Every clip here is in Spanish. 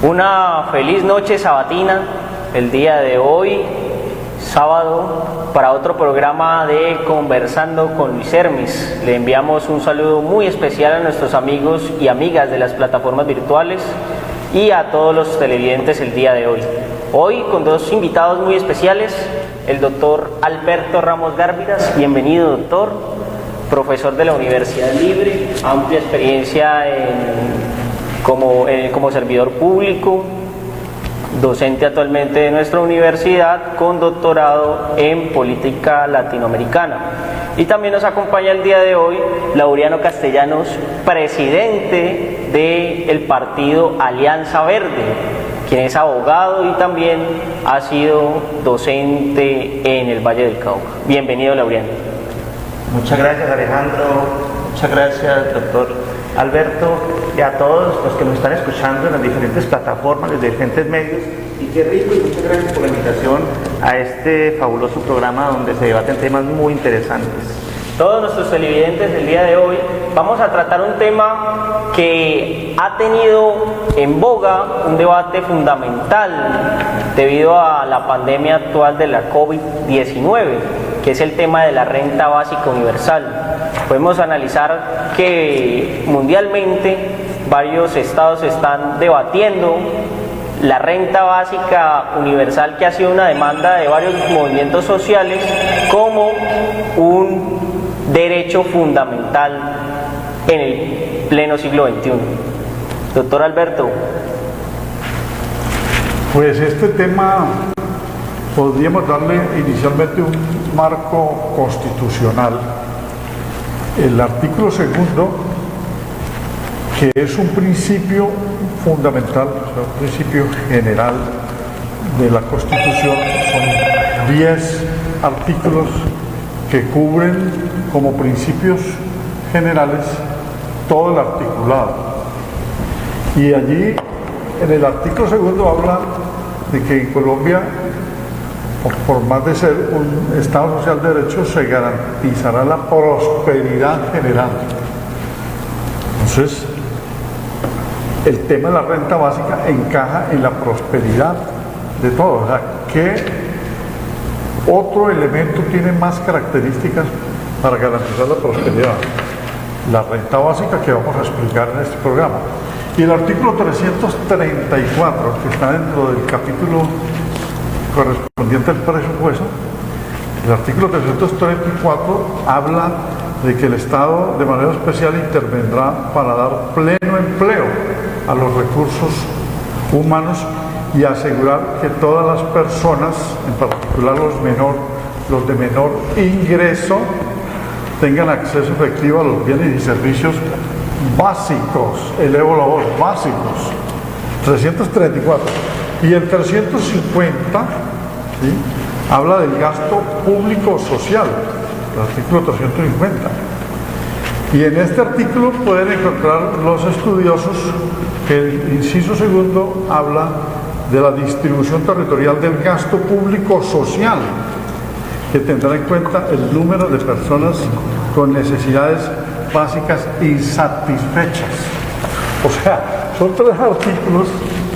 Una feliz noche sabatina el día de hoy, sábado, para otro programa de Conversando con Luis Hermes. Le enviamos un saludo muy especial a nuestros amigos y amigas de las plataformas virtuales y a todos los televidentes el día de hoy. Hoy con dos invitados muy especiales, el doctor Alberto Ramos Gárvidas. Bienvenido, doctor, profesor de la Universidad Libre, amplia experiencia como servidor público, docente actualmente de nuestra universidad con doctorado en política latinoamericana. Y también nos acompaña el día de hoy Laureano Castellanos, presidente del partido Alianza Verde, quien es abogado y también ha sido docente en el Valle del Cauca. Bienvenido, Laureano. Muchas gracias, Alejandro. Muchas gracias, doctor Alberto, y a todos los que nos están escuchando en las diferentes plataformas, desde diferentes medios. Y qué rico, y muchas gracias por la invitación a este fabuloso programa donde se debaten temas muy interesantes. Todos nuestros televidentes del día de hoy vamos a tratar un tema que ha tenido en boga un debate fundamental debido a la pandemia actual de la COVID-19, que es el tema de la renta básica universal. Podemos analizar que mundialmente varios estados están debatiendo la renta básica universal, que ha sido una demanda de varios movimientos sociales, como un derecho fundamental en el pleno siglo XXI. Doctor Alberto. Pues este tema podríamos darle inicialmente un marco constitucional. El artículo segundo, que es un principio fundamental, o sea, un principio general de la Constitución, son 10 artículos que cubren como principios generales todo el articulado. Y allí, en el artículo segundo, habla de que en Colombia, por más de ser un Estado social de derecho, se garantizará la prosperidad general. Entonces, el tema de la renta básica encaja en la prosperidad de todos. O sea, ¿qué otro elemento tiene más características para garantizar la prosperidad? La renta básica, que vamos a explicar en este programa. Y el artículo 334, que está dentro del capítulo correspondiente al presupuesto, el artículo 334 habla de que el Estado de manera especial intervendrá para dar pleno empleo a los recursos humanos y asegurar que todas las personas, en particular los de menor ingreso, tengan acceso efectivo a los bienes y servicios básicos, elevo la voz, básicos. 334. Y el 350, ¿sí?, habla del gasto público social, el artículo 350. Y en este artículo pueden encontrar los estudiosos que el inciso segundo habla de la distribución territorial del gasto público social, que tendrá en cuenta el número de personas con necesidades básicas insatisfechas. O sea, son 3 artículos,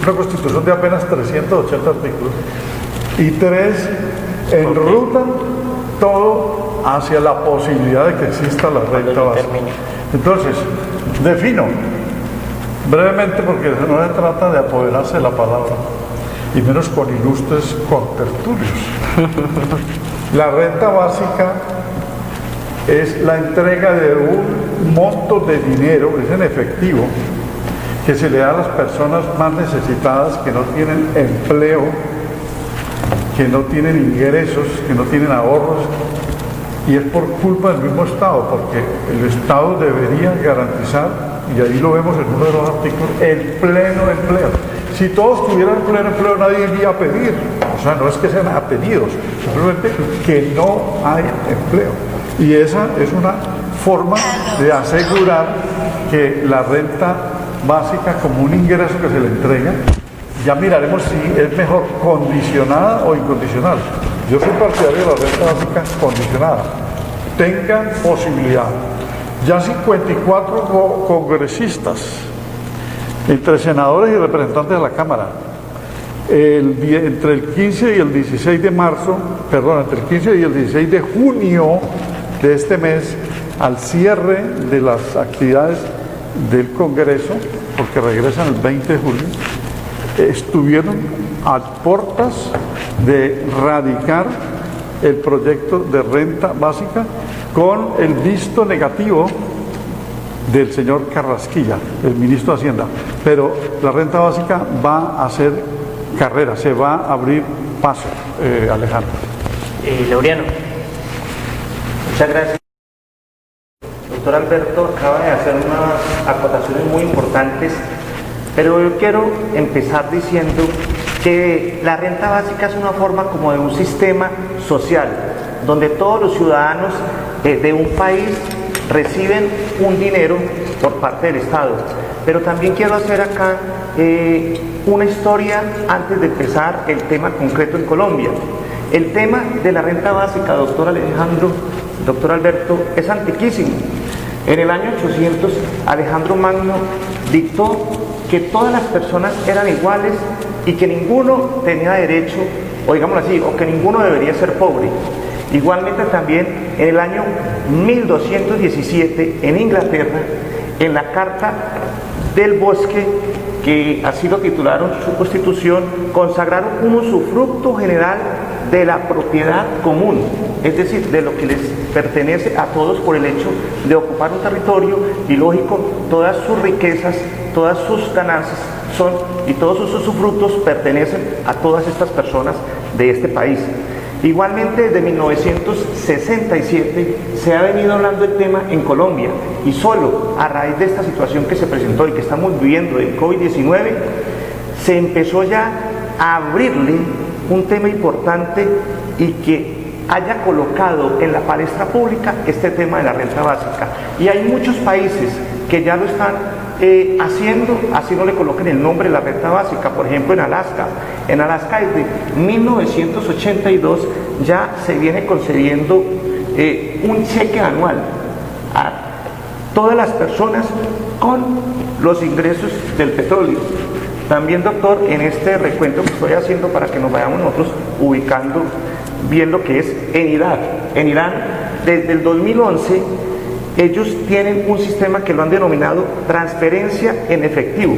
una constitución de apenas 380 artículos, y 3 enrutan todo hacia la posibilidad de que exista la renta básica. Entonces, defino brevemente, porque no se trata de apoderarse de la palabra, y menos con ilustres contertulios. La renta básica es la entrega de un monto de dinero, es en efectivo, que se le da a las personas más necesitadas, que no tienen empleo, que no tienen ingresos, que no tienen ahorros, y es por culpa del mismo Estado, porque el Estado debería garantizar, y ahí lo vemos en uno de los artículos, el pleno empleo. Si todos tuvieran pleno empleo, nadie iría a pedir. O sea, no es que sean apellidos, simplemente que no hay empleo. Y esa es una forma de asegurar que la renta básica, como un ingreso que se le entrega, ya miraremos si es mejor condicionada o incondicional. Yo soy partidario de la renta básica condicionada. Tengan posibilidad. Ya 54 congresistas entre senadores y representantes de la Cámara. Entre el 15 y el 16 de marzo, perdón, entre el 15 y el 16 de junio de este mes, al cierre de las actividades del Congreso, porque regresan el 20 de julio, estuvieron a puertas de radicar el proyecto de renta básica con el visto negativo del señor Carrasquilla, el ministro de Hacienda. Pero la renta básica va a hacer carrera, se va a abrir paso, Alejandro. Laureano. Muchas gracias. Doctor Alberto acaba de hacer unas acotaciones muy importantes, pero yo quiero empezar diciendo que la renta básica es una forma como de un sistema social, donde todos los ciudadanos de un país reciben un dinero por parte del Estado. Pero también quiero hacer acá una historia antes de empezar el tema concreto en Colombia. El tema de la renta básica, doctor Alejandro, doctor Alberto, es antiquísimo. En el año 800, Alejandro Magno dictó que todas las personas eran iguales y que ninguno tenía derecho, o digámoslo así, o que ninguno debería ser pobre. Igualmente también en el año 1217, en Inglaterra, en la Carta del Bosque, que así lo titularon su constitución, consagraron un usufructo general de la propiedad común, es decir, de lo que les pertenece a todos por el hecho de ocupar un territorio, y lógico, todas sus riquezas, todas sus ganancias y todos sus usufructos pertenecen a todas estas personas de este país. Igualmente, desde 1967 se ha venido hablando del tema en Colombia, y solo a raíz de esta situación que se presentó y que estamos viviendo del COVID-19, se empezó ya a abrirle un tema importante y que haya colocado en la palestra pública este tema de la renta básica. Y hay muchos países que ya lo están haciendo, así no le coloquen el nombre de la renta básica. Por ejemplo, en Alaska desde 1982 ya se viene concediendo un cheque anual a todas las personas con los ingresos del petróleo. También, doctor, en este recuento que estoy haciendo para que nos vayamos nosotros ubicando bien lo que es en Irak. En Irán, desde el 2011, ellos tienen un sistema que lo han denominado transferencia en efectivo.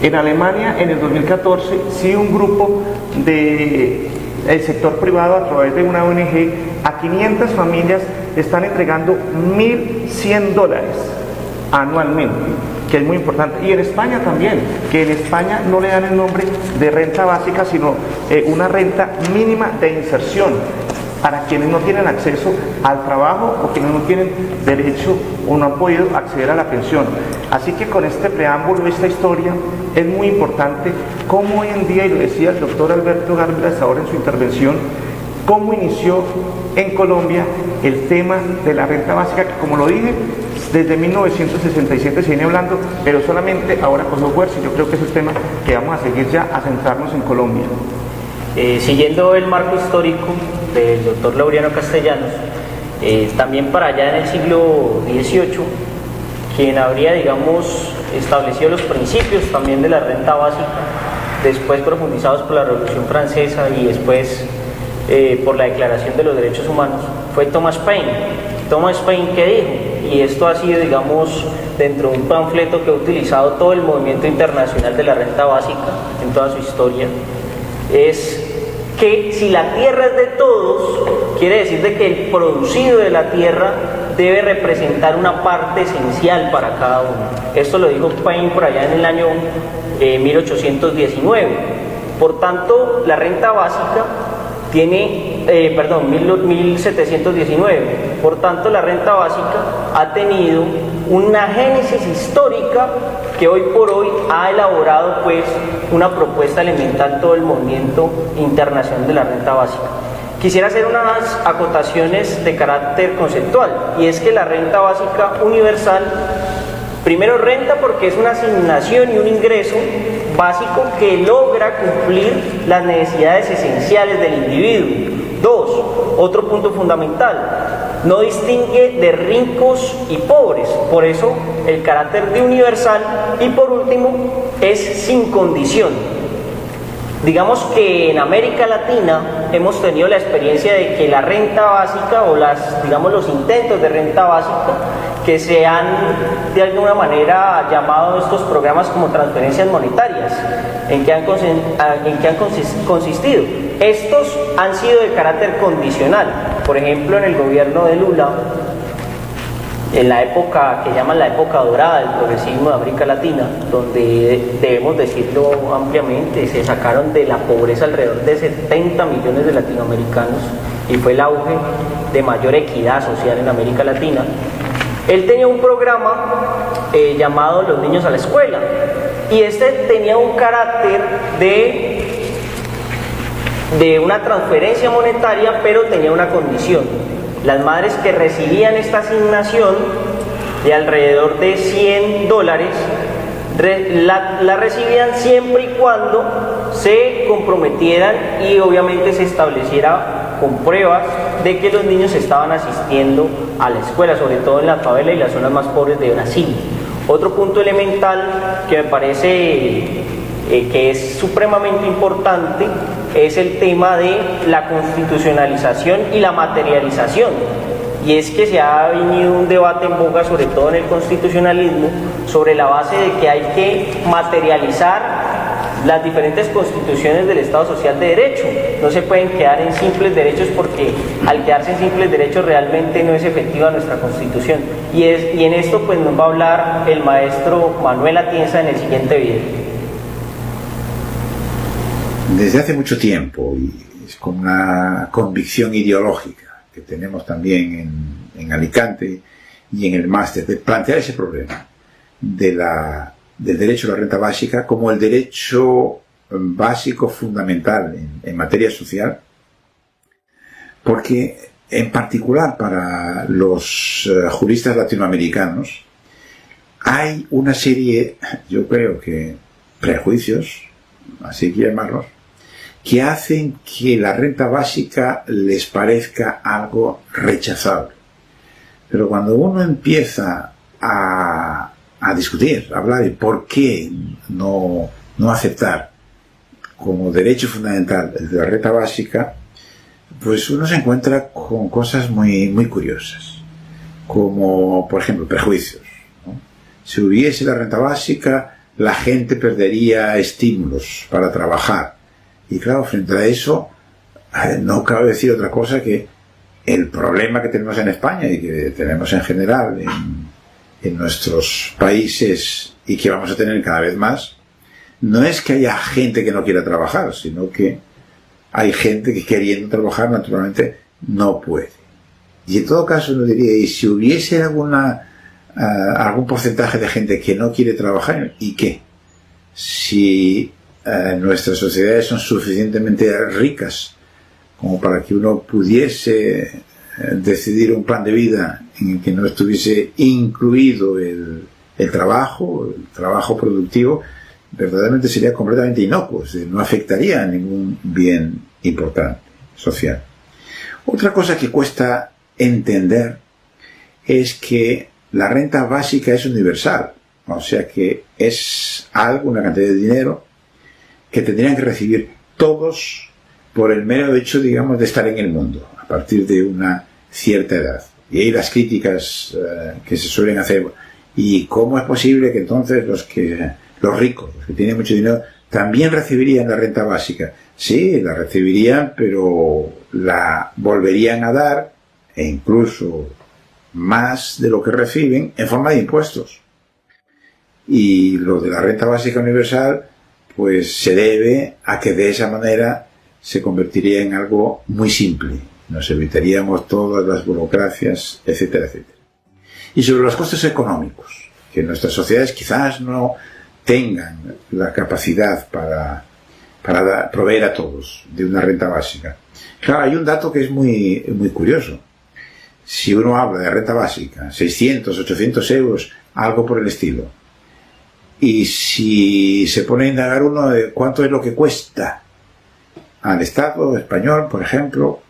En Alemania, en el 2014, sí, un grupo del sector privado, a través de una ONG, a 500 familias están entregando $1.100 anualmente, que es muy importante. Y en España también, que en España no le dan el nombre de renta básica, sino una renta mínima de inserción, para quienes no tienen acceso al trabajo o quienes no tienen derecho o no han podido acceder a la pensión. Así que con este preámbulo, esta historia, es muy importante cómo hoy en día, y lo decía el doctor Alberto Gárdenas ahora en su intervención, cómo inició en Colombia el tema de la renta básica, que, como lo dije, desde 1967 se viene hablando, pero solamente ahora con los fuerza, y yo creo que es el tema que vamos a seguir ya a centrarnos en Colombia. Siguiendo el marco histórico del doctor Laureano Castellanos, también para allá en el siglo XVIII, quien habría, digamos, establecido los principios también de la renta básica, después profundizados por la Revolución Francesa y después por la Declaración de los Derechos Humanos, fue Thomas Paine. Thomas Paine, ¿qué dijo? Y esto ha sido, digamos, dentro de un panfleto que ha utilizado todo el movimiento internacional de la renta básica en toda su historia, es que si la tierra es de todos, quiere decir de que el producido de la tierra debe representar una parte esencial para cada uno. Esto lo dijo Paine por allá en el año 1819. Por tanto, la renta básica tiene, 1719. Por tanto, la renta básica ha tenido una génesis histórica que hoy por hoy ha elaborado pues una propuesta elemental todo el movimiento internacional de la renta básica. Quisiera hacer unas acotaciones de carácter conceptual, y es que la renta básica universal, primero, renta porque es una asignación y un ingreso básico que logra cumplir las necesidades esenciales del individuo. Dos, otro punto fundamental, no distingue de ricos y pobres, por eso el carácter de universal, y por último es sin condición. Digamos que en América Latina hemos tenido la experiencia de que la renta básica o los intentos de renta básica que se han de alguna manera llamado estos programas como transferencias monetarias, en que han consistido. Estos han sido de carácter condicional. Por ejemplo, en el gobierno de Lula, en la época que llaman la época dorada del progresismo de América Latina, donde debemos decirlo ampliamente, se sacaron de la pobreza alrededor de 70 millones de latinoamericanos y fue el auge de mayor equidad social en América Latina. Él tenía un programa llamado Los Niños a la Escuela, y este tenía un carácter de una transferencia monetaria, pero tenía una condición. Las madres que recibían esta asignación de alrededor de $100 la recibían siempre y cuando se comprometieran y obviamente se estableciera con pruebas de que los niños estaban asistiendo a la escuela, sobre todo en la favela y las zonas más pobres de Brasil. Otro punto elemental que me parece que es supremamente importante es el tema de la constitucionalización y la materialización, y es que se ha venido un debate en boga, sobre todo en el constitucionalismo, sobre la base de que hay que materializar las diferentes constituciones del Estado Social de Derecho. No se pueden quedar en simples derechos, porque al quedarse en simples derechos realmente no es efectiva nuestra Constitución, y en esto pues nos va a hablar el maestro Manuel Atienza en el siguiente video. Desde hace mucho tiempo, y es con una convicción ideológica que tenemos también en Alicante y en el máster, de plantear ese problema del derecho a la renta básica como el derecho básico fundamental en materia social, porque en particular para los juristas latinoamericanos hay una serie, yo creo que prejuicios, así que llamarlos, que hacen que la renta básica les parezca algo rechazable. Pero cuando uno empieza a discutir, a hablar de por qué no aceptar como derecho fundamental el de la renta básica, pues uno se encuentra con cosas muy, muy curiosas, como por ejemplo prejuicios, ¿no? Si hubiese la renta básica, la gente perdería estímulos para trabajar. Y claro, frente a eso, no cabe decir otra cosa que el problema que tenemos en España y que tenemos en general en nuestros países y que vamos a tener cada vez más, no es que haya gente que no quiera trabajar, sino que hay gente que queriendo trabajar naturalmente no puede. Y en todo caso uno diría, ¿y si hubiese algún porcentaje de gente que no quiere trabajar? ¿Y qué? Si nuestras sociedades son suficientemente ricas como para que uno pudiese decidir un plan de vida en el que no estuviese incluido el trabajo productivo, verdaderamente sería completamente inocuo, no afectaría a ningún bien importante social. Otra cosa que cuesta entender es que la renta básica es universal, o sea que es algo, una cantidad de dinero que tendrían que recibir todos por el mero hecho, digamos, de estar en el mundo a partir de una cierta edad. Y ahí las críticas que se suelen hacer. ¿Y cómo es posible que entonces los ricos, los que tienen mucho dinero, también recibirían la renta básica? Sí, la recibirían, pero la volverían a dar, e incluso más de lo que reciben, en forma de impuestos. Y lo de la renta básica universal pues se debe a que de esa manera se convertiría en algo muy simple. Nos evitaríamos todas las burocracias, etcétera, etcétera. Y sobre los costes económicos, que nuestras sociedades quizás no tengan la capacidad para proveer a todos de una renta básica. Claro, hay un dato que es muy, muy curioso. Si uno habla de renta básica, 600, 800 euros, algo por el estilo, y si se pone a indagar uno de cuánto es lo que cuesta al Estado español, por ejemplo,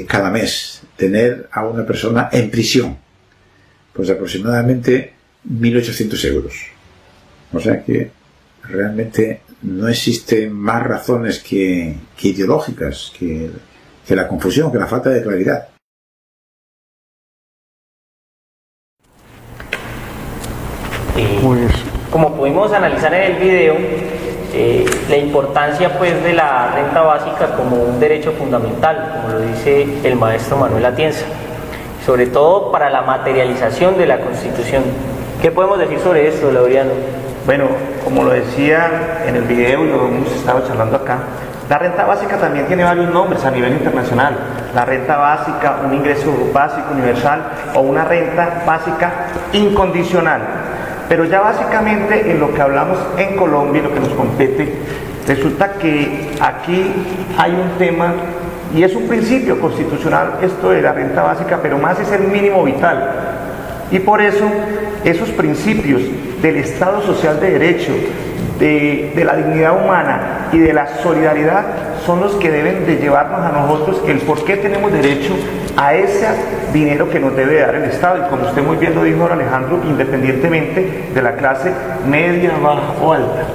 cada mes tener a una persona en prisión, pues aproximadamente 1.800 euros. O sea que realmente no existen más razones que ideológicas, que la confusión, que la falta de claridad. Pues, Como pudimos analizar en el video, la importancia pues de la renta básica como un derecho fundamental, como lo dice el maestro Manuel Atienza, sobre todo para la materialización de la Constitución. ¿Qué podemos decir sobre esto, Laureano? Bueno, como lo decía en el video y lo hemos estado charlando acá, la renta básica también tiene varios nombres a nivel internacional. La renta básica, un ingreso básico universal o una renta básica incondicional. Pero ya básicamente en lo que hablamos en Colombia y lo que nos compete, resulta que aquí hay un tema y es un principio constitucional esto de la renta básica, pero más es el mínimo vital. Y por eso esos principios del Estado social de derecho, de la dignidad humana y de la solidaridad son los que deben de llevarnos a nosotros el por qué tenemos derecho a ese dinero que nos debe dar el Estado. Y como usted muy bien lo dijo, Alejandro, independientemente de la clase media, baja o alta.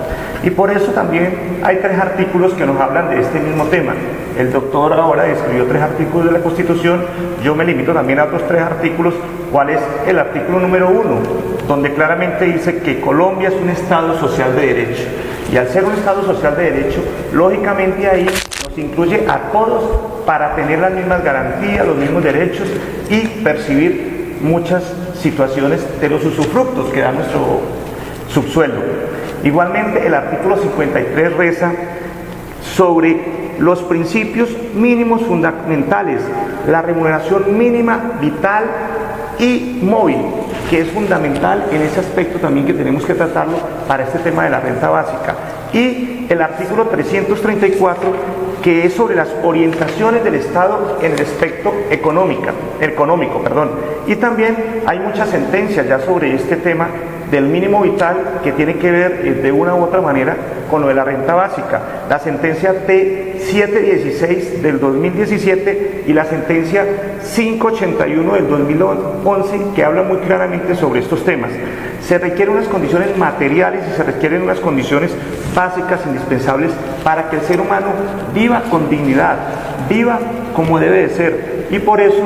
Y por eso también hay 3 artículos que nos hablan de este mismo tema. El doctor ahora escribió 3 artículos de la Constitución, yo me limito también a otros 3 artículos. ¿Cuál es el artículo número 1? Donde claramente dice que Colombia es un Estado social de derecho. Y al ser un Estado social de derecho, lógicamente ahí nos incluye a todos para tener las mismas garantías, los mismos derechos y percibir muchas situaciones de los usufructos que da nuestro subsuelo. Igualmente, el artículo 53 reza sobre los principios mínimos fundamentales, la remuneración mínima vital y móvil, que es fundamental en ese aspecto también que tenemos que tratarlo para este tema de la renta básica. Y el artículo 334, que es sobre las orientaciones del Estado en el aspecto económico. Y también hay muchas sentencias ya sobre este tema del mínimo vital que tiene que ver de una u otra manera con lo de la renta básica. La sentencia T716 del 2017 y la sentencia 581 del 2011 que habla muy claramente sobre estos temas. Se requieren unas condiciones materiales y se requieren unas condiciones básicas, indispensables para que el ser humano viva con dignidad, viva como debe de ser. Y por eso,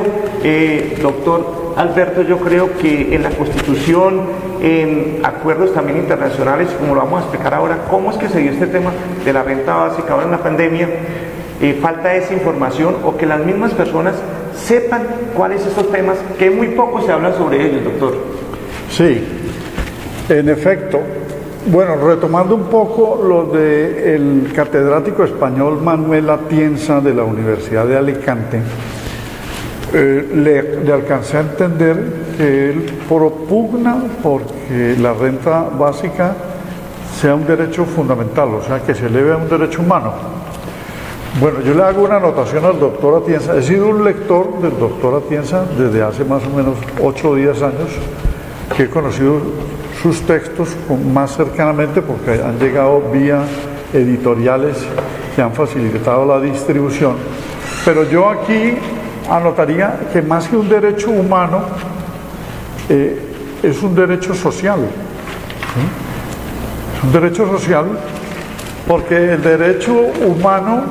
doctor Alberto, yo creo que en la Constitución, en acuerdos también internacionales, como lo vamos a explicar ahora, cómo es que se dio este tema de la renta básica ahora en la pandemia, falta esa información o que las mismas personas sepan cuáles son esos temas, que muy poco se habla sobre ellos, doctor. sí, en efecto. Bueno, retomando un poco lo del catedrático español Manuel Atienza de la Universidad de Alicante, le alcancé a entender que él propugna porque la renta básica sea un derecho fundamental, o sea, que se eleve a un derecho humano. Bueno, yo le hago una anotación al doctor Atienza. He sido un lector del doctor Atienza desde hace más o menos 8 o 10 años, que he conocido sus textos más cercanamente porque han llegado vía editoriales que han facilitado la distribución. Pero yo aquí anotaría que más que un derecho humano, es un derecho social. ¿Sí? Es un derecho social porque el derecho humano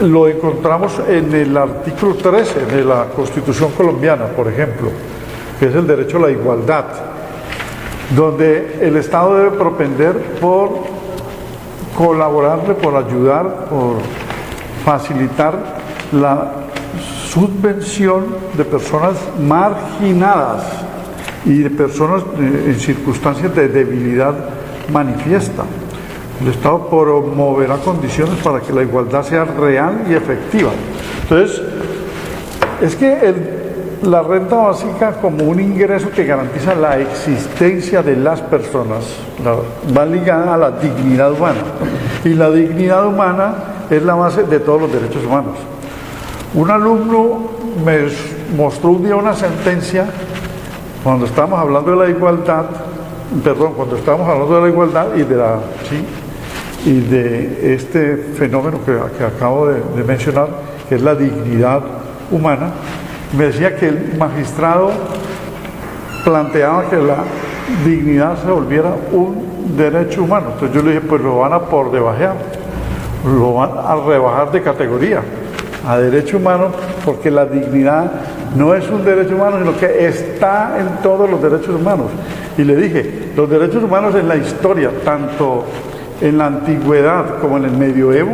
lo encontramos en el artículo 13 de la Constitución colombiana, por ejemplo, que es el derecho a la igualdad, donde el Estado debe propender por colaborarle, por ayudar, por facilitar la subvención de personas marginadas y de personas en circunstancias de debilidad manifiesta. El Estado promoverá condiciones para que la igualdad sea real y efectiva. Entonces, es que la renta básica como un ingreso que garantiza la existencia de las personas va ligada a la dignidad humana. Y la dignidad humana es la base de todos los derechos humanos. Un alumno me mostró un día una sentencia cuando estábamos hablando de la igualdad, y de este fenómeno que acabo de mencionar, que es la dignidad humana, me decía que el magistrado planteaba que la dignidad se volviera un derecho humano. Entonces yo le dije, pues lo van a por debajear, lo van a rebajar de categoría a derecho humano, porque la dignidad no es un derecho humano, sino que está en todos los derechos humanos. Y le dije, los derechos humanos en la historia, tanto en la antigüedad como en el medioevo,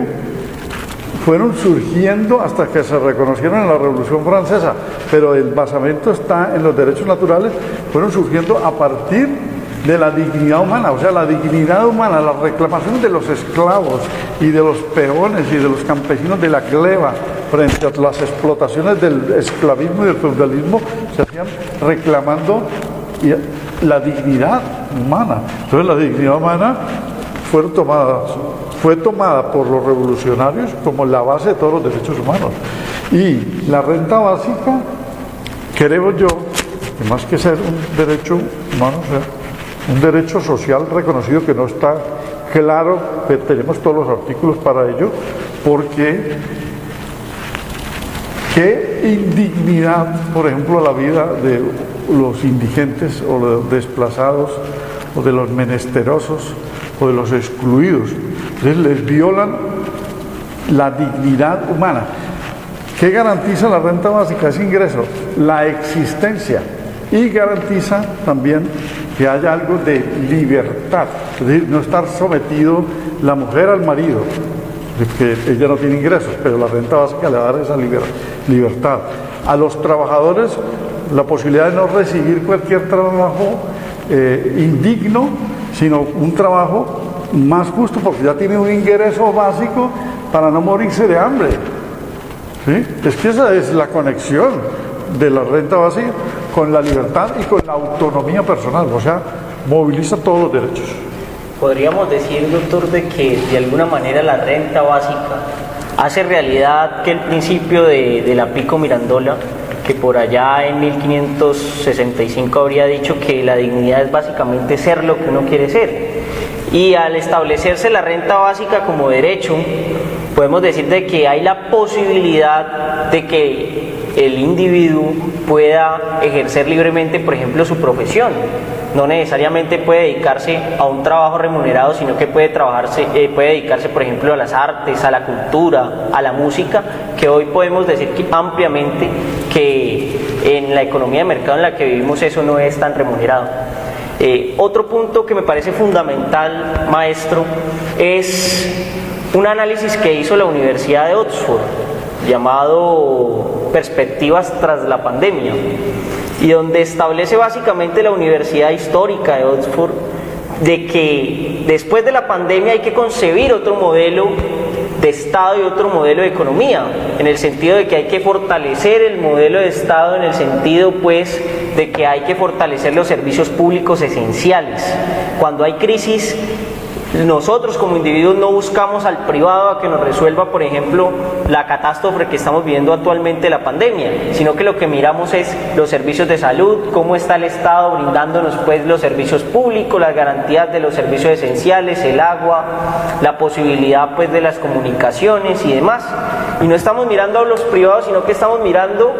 fueron surgiendo hasta que se reconocieron en la Revolución Francesa, pero el basamento está en los derechos naturales, fueron surgiendo a partir de la dignidad humana. O sea, la dignidad humana, la reclamación de los esclavos y de los peones y de los campesinos de la gleba frente a las explotaciones del esclavismo y del feudalismo, se hacían reclamando la dignidad humana. Entonces la dignidad humana fue tomada por los revolucionarios como la base de todos los derechos humanos. Y la renta básica, creo yo, que más que ser un derecho humano, o sea, un derecho social reconocido, que no está claro, que tenemos todos los artículos para ello, porque qué indignidad, por ejemplo, la vida de los indigentes o de los desplazados o de los menesterosos o de los excluidos. Entonces les violan la dignidad humana. ¿Qué garantiza la renta básica? Ese ingreso, la existencia, y garantiza también que haya algo de libertad, es decir, no estar sometido la mujer al marido, que ella no tiene ingresos, pero la renta básica le va a dar esa libertad. A los trabajadores la posibilidad de no recibir cualquier trabajo indigno, sino un trabajo más justo, porque ya tiene un ingreso básico para no morirse de hambre. ¿Sí? Es que esa es la conexión de la renta básica con la libertad y con la autonomía personal, o sea, moviliza todos los derechos. Podríamos decir, doctor, de que de alguna manera la renta básica hace realidad que el principio de la Pico Mirandola, que por allá en 1565 habría dicho que la dignidad es básicamente ser lo que uno quiere ser. Y al establecerse la renta básica como derecho, podemos decir de que hay la posibilidad de que el individuo pueda ejercer libremente, por ejemplo, su profesión. No necesariamente puede dedicarse a un trabajo remunerado, sino que puede dedicarse, por ejemplo, a las artes, a la cultura, a la música, que hoy podemos decir que ampliamente que en la economía de mercado en la que vivimos eso no es tan remunerado. Otro punto que me parece fundamental, maestro, es un análisis que hizo la Universidad de Oxford, llamado Perspectivas tras la pandemia, y donde establece básicamente la Universidad Histórica de Oxford de que después de la pandemia hay que concebir otro modelo de Estado y otro modelo de economía, en el sentido de que hay que fortalecer el modelo de Estado, en el sentido pues de que hay que fortalecer los servicios públicos esenciales. Cuando hay crisis, nosotros como individuos no buscamos al privado a que nos resuelva, por ejemplo, la catástrofe que estamos viviendo actualmente, la pandemia, sino que lo que miramos es los servicios de salud, cómo está el Estado brindándonos pues los servicios públicos, las garantías de los servicios esenciales, el agua, la posibilidad pues de las comunicaciones y demás. Y no estamos mirando a los privados, sino que estamos mirando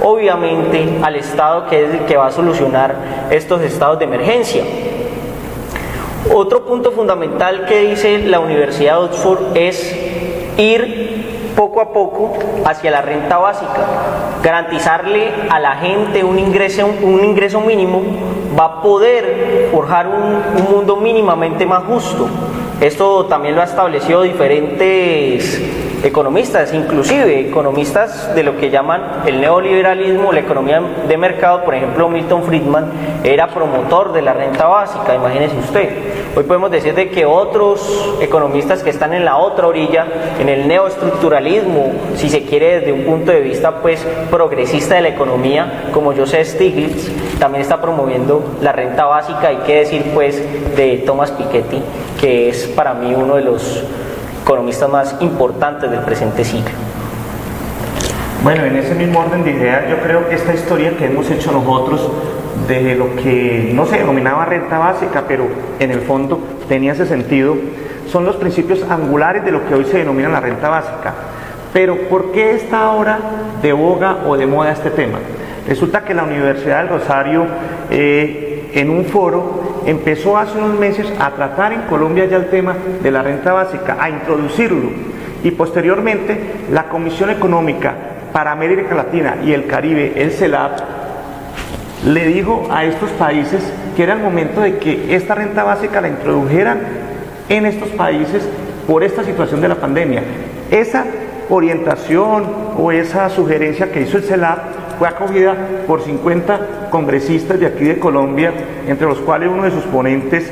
obviamente al Estado, que es el que va a solucionar estos estados de emergencia. Otro punto fundamental que dice la Universidad de Oxford es ir poco a poco hacia la renta básica. Garantizarle a la gente un ingreso mínimo va a poder forjar un mundo mínimamente más justo. Esto también lo ha establecido diferentes economistas, inclusive economistas de lo que llaman el neoliberalismo, la economía de mercado. Por ejemplo, Milton Friedman era promotor de la renta básica, imagínese usted. Hoy podemos decir de que otros economistas que están en la otra orilla, en el neoestructuralismo, si se quiere desde un punto de vista pues progresista de la economía, como Joseph Stiglitz, también está promoviendo la renta básica. Hay que decir pues de Thomas Piketty, que es para mí uno de los economistas más importantes del presente siglo. Bueno, en ese mismo orden de ideas, yo creo que esta historia que hemos hecho nosotros de lo que no se denominaba renta básica, pero en el fondo tenía ese sentido, son los principios angulares de lo que hoy se denomina la renta básica. Pero ¿por qué está ahora de boga o de moda este tema? Resulta que la Universidad del Rosario, en un foro, empezó hace unos meses a tratar en Colombia ya el tema de la renta básica, a introducirlo, y posteriormente la Comisión Económica para América Latina y el Caribe, el CELAC, le dijo a estos países que era el momento de que esta renta básica la introdujeran en estos países por esta situación de la pandemia. Esa orientación o esa sugerencia que hizo el CELAC fue acogida por 50 congresistas de aquí de Colombia, entre los cuales uno de sus ponentes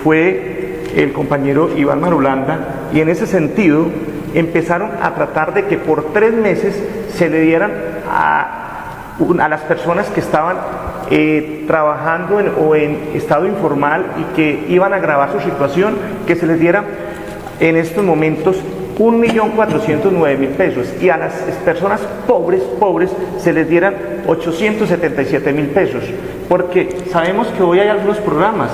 fue el compañero Iván Marulanda, y en ese sentido empezaron a tratar de que por 3 meses se le dieran a las personas que estaban trabajando o en estado informal y que iban a agravar su situación, que se les diera en estos momentos 1.409.000 pesos, y a las personas pobres se les dieran 877.000 pesos, porque sabemos que hoy hay algunos programas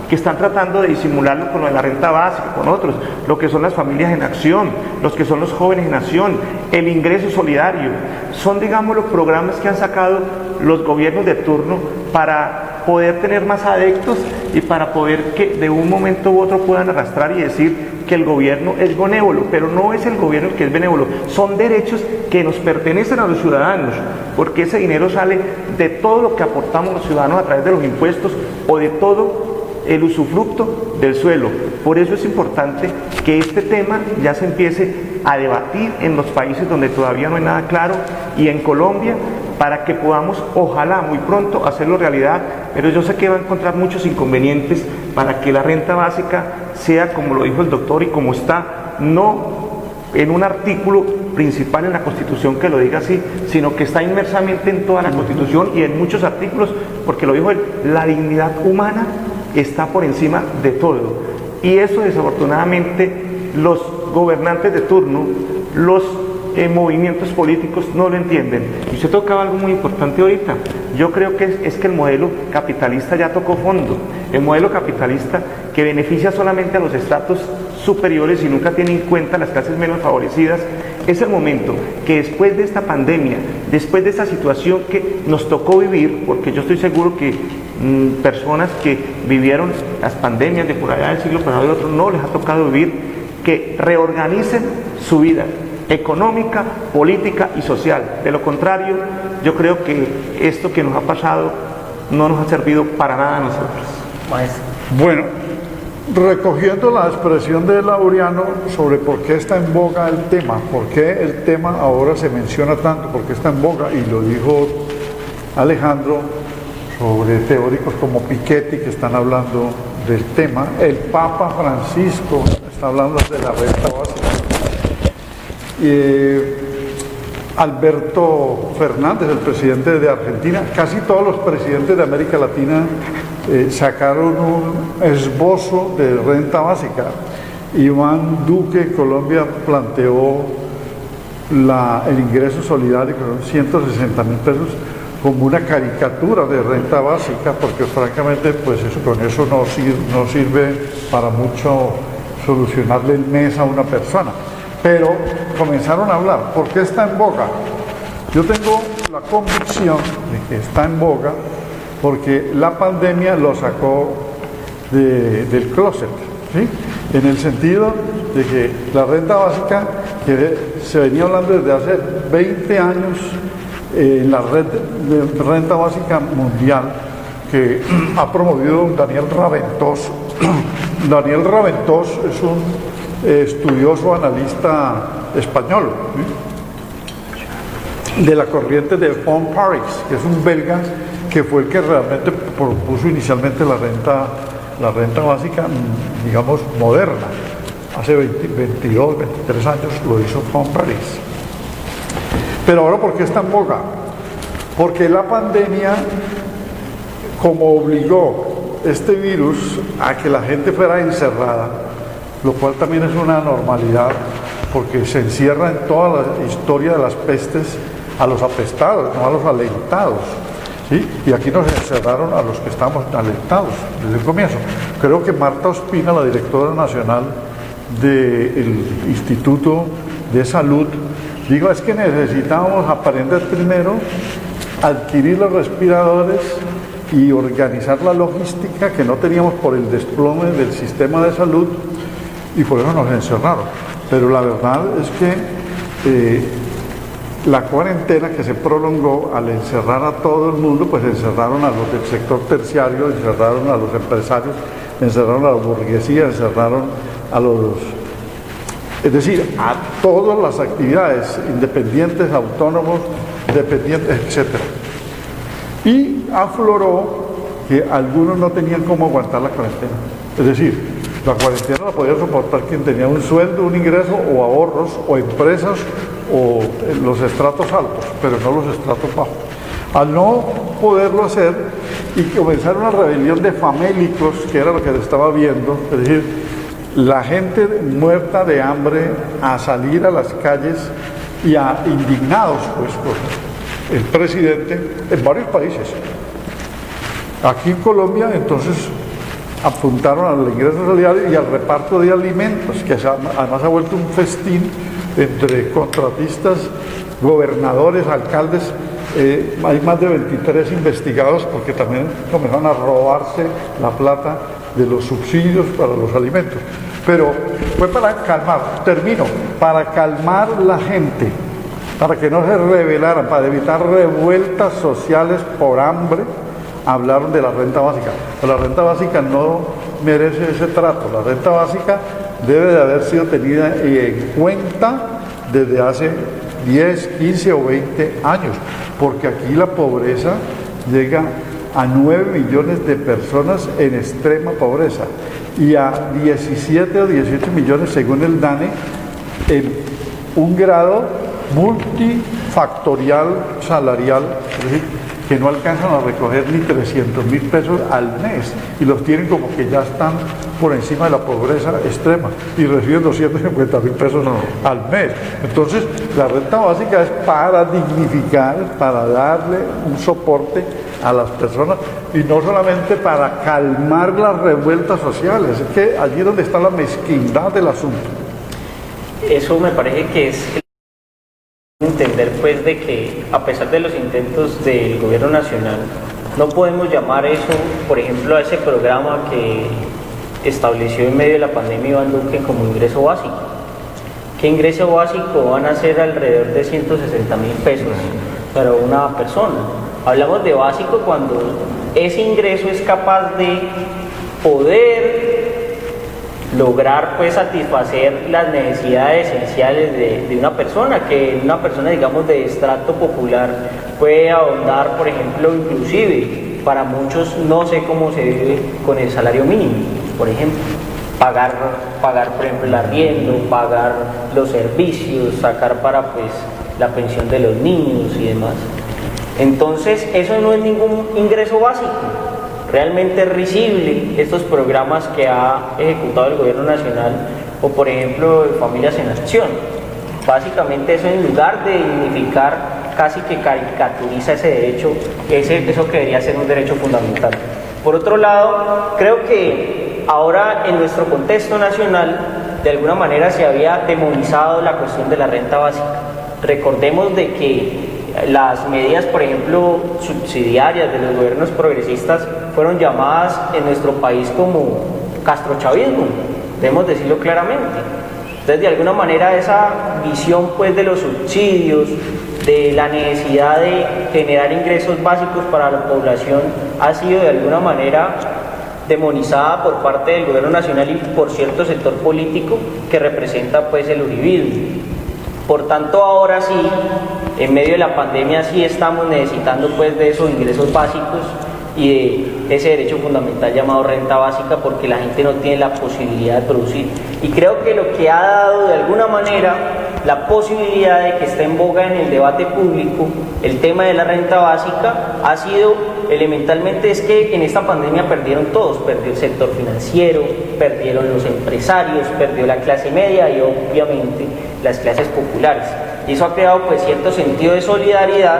que están tratando de disimularlo con lo de la renta básica, con otros, lo que son las familias en acción, los que son los jóvenes en acción, el ingreso solidario, son, digamos, los programas que han sacado los gobiernos de turno para poder tener más adeptos y para poder que de un momento u otro puedan arrastrar y decir que el gobierno es benévolo, pero no es el gobierno el que es benévolo, son derechos que nos pertenecen a los ciudadanos, porque ese dinero sale de todo lo que aportamos los ciudadanos a través de los impuestos o de todo el usufructo del suelo. Por eso es importante que este tema ya se empiece a debatir en los países donde todavía no hay nada claro, y en Colombia, para que podamos, ojalá muy pronto, hacerlo realidad. Pero yo sé que va a encontrar muchos inconvenientes para que la renta básica sea, como lo dijo el doctor, y como está, no en un artículo principal en la Constitución que lo diga así, sino que está inmersamente en toda la Constitución y en muchos artículos, porque lo dijo él, la dignidad humana está por encima de todo. Y eso, desafortunadamente, los gobernantes de turno, los movimientos políticos no lo entienden. Y usted tocaba algo muy importante ahorita. Yo creo que es que el modelo capitalista ya tocó fondo. El modelo capitalista que beneficia solamente a los estratos superiores y nunca tiene en cuenta las clases menos favorecidas. Es el momento que después de esta pandemia, después de esta situación que nos tocó vivir, porque yo estoy seguro que personas que vivieron las pandemias de por allá del siglo pasado y otros no les ha tocado vivir, que reorganicen su vida económica, política y social. De lo contrario, yo creo que esto que nos ha pasado no nos ha servido para nada a nosotros. Bueno, recogiendo la expresión de Laureano sobre por qué está en boga el tema, por qué el tema ahora se menciona tanto, por qué está en boga, y lo dijo Alejandro sobre teóricos como Piketty que están hablando del tema, el Papa Francisco está hablando de la renta básica, Alberto Fernández, el presidente de Argentina, casi todos los presidentes de América Latina sacaron un esbozo de renta básica. Iván Duque, Colombia, planteó el ingreso solidario, que son 160.000 pesos, como una caricatura de renta básica, porque francamente pues con eso no sirve para mucho solucionarle el mes a una persona. Pero comenzaron a hablar, ¿por qué está en boga? Yo tengo la convicción de que está en boga porque la pandemia lo sacó del closet, ¿sí? En el sentido de que la renta básica, que se venía hablando desde hace 20 años, en la red de renta básica mundial, que ha promovido Daniel Raventós. Daniel Raventós es un estudioso analista español, ¿sí? De la corriente de Von Paris, que es un belga que fue el que realmente propuso inicialmente la renta básica, digamos, moderna. Hace 22, 23 años lo hizo Von Paris. Pero ahora, ¿por qué está en boga? Porque la pandemia, como obligó este virus a que la gente fuera encerrada, lo cual también es una anormalidad, porque se encierra en toda la historia de las pestes a los apestados, no a los alentados, ¿sí? Y aquí nos encerraron a los que estamos alentados desde el comienzo. Creo que Marta Ospina, la directora nacional del Instituto de salud, digo, es que necesitábamos aprender primero a adquirir los respiradores y organizar la logística que no teníamos por el desplome del sistema de salud, y por eso nos encerraron. Pero la verdad es que la cuarentena que se prolongó, al encerrar a todo el mundo, pues encerraron a los del sector terciario, encerraron a los empresarios, encerraron a la burguesía, encerraron a los... Es decir, a todas las actividades, independientes, autónomos, dependientes, etc. Y afloró que algunos no tenían cómo aguantar la cuarentena. Es decir, la cuarentena la podía soportar quien tenía un sueldo, un ingreso, o ahorros, o empresas, o los estratos altos, pero no los estratos bajos. Al no poderlo hacer y comenzar una rebelión de famélicos, que era lo que se estaba viendo, es decir, la gente muerta de hambre a salir a las calles y indignados pues por el presidente en varios países. Aquí en Colombia entonces apuntaron al ingreso social y al reparto de alimentos, que además ha vuelto un festín entre contratistas, gobernadores, alcaldes. Hay más de 23 investigados porque también comenzaron a robarse la plata de los subsidios para los alimentos. Pero fue para calmar, para calmar la gente, para que no se rebelaran, para evitar revueltas sociales por hambre, hablaron de la renta básica. Pero la renta básica no merece ese trato. La renta básica debe de haber sido tenida en cuenta desde hace 10, 15 o 20 años, porque aquí la pobreza llega a 9 millones de personas en extrema pobreza y a 17 o 18 millones según el DANE en un grado multifactorial salarial, es decir, que no alcanzan a recoger ni 300.000 pesos al mes y los tienen como que ya están por encima de la pobreza extrema y reciben 250.000 pesos al mes. Entonces, la renta básica es para dignificar, para darle un soporte a las personas y no solamente para calmar las revueltas sociales. Es que allí es donde está la mezquindad del asunto. Eso me parece que es entender pues de que a pesar de los intentos del gobierno nacional no podemos llamar eso, por ejemplo, a ese programa que estableció en medio de la pandemia Iván Duque como ingreso básico. ¿Qué ingreso básico van a ser? Alrededor de 160.000 pesos para una persona. Hablamos de básico cuando ese ingreso es capaz de poder lograr pues satisfacer las necesidades esenciales de una persona, que una persona digamos de estrato popular puede ahondar, por ejemplo, inclusive para muchos no sé cómo se vive con el salario mínimo, por ejemplo, pagar por ejemplo el arriendo, pagar los servicios, sacar para pues la pensión de los niños y demás. Entonces eso no es ningún ingreso básico. Realmente es risible estos programas que ha ejecutado el gobierno nacional o por ejemplo Familias en Acción. Básicamente eso, en lugar de dignificar, casi que caricaturiza ese derecho, eso que debería ser un derecho fundamental. Por otro lado, creo que ahora en nuestro contexto nacional de alguna manera se había demonizado la cuestión de la renta básica. Recordemos de que las medidas, por ejemplo, subsidiarias de los gobiernos progresistas fueron llamadas en nuestro país como castrochavismo, debemos decirlo claramente. Entonces, de alguna manera, esa visión pues de los subsidios, de la necesidad de generar ingresos básicos para la población, ha sido de alguna manera demonizada por parte del gobierno nacional y por cierto sector político que representa pues el uribismo. Por tanto, ahora sí, en medio de la pandemia sí estamos necesitando pues de esos ingresos básicos y de ese derecho fundamental llamado renta básica, porque la gente no tiene la posibilidad de producir. Y creo que lo que ha dado de alguna manera la posibilidad de que esté en boga en el debate público el tema de la renta básica ha sido elementalmente es que en esta pandemia perdieron todos, perdió el sector financiero, perdieron los empresarios, perdió la clase media y obviamente las clases populares. Y eso ha creado pues cierto sentido de solidaridad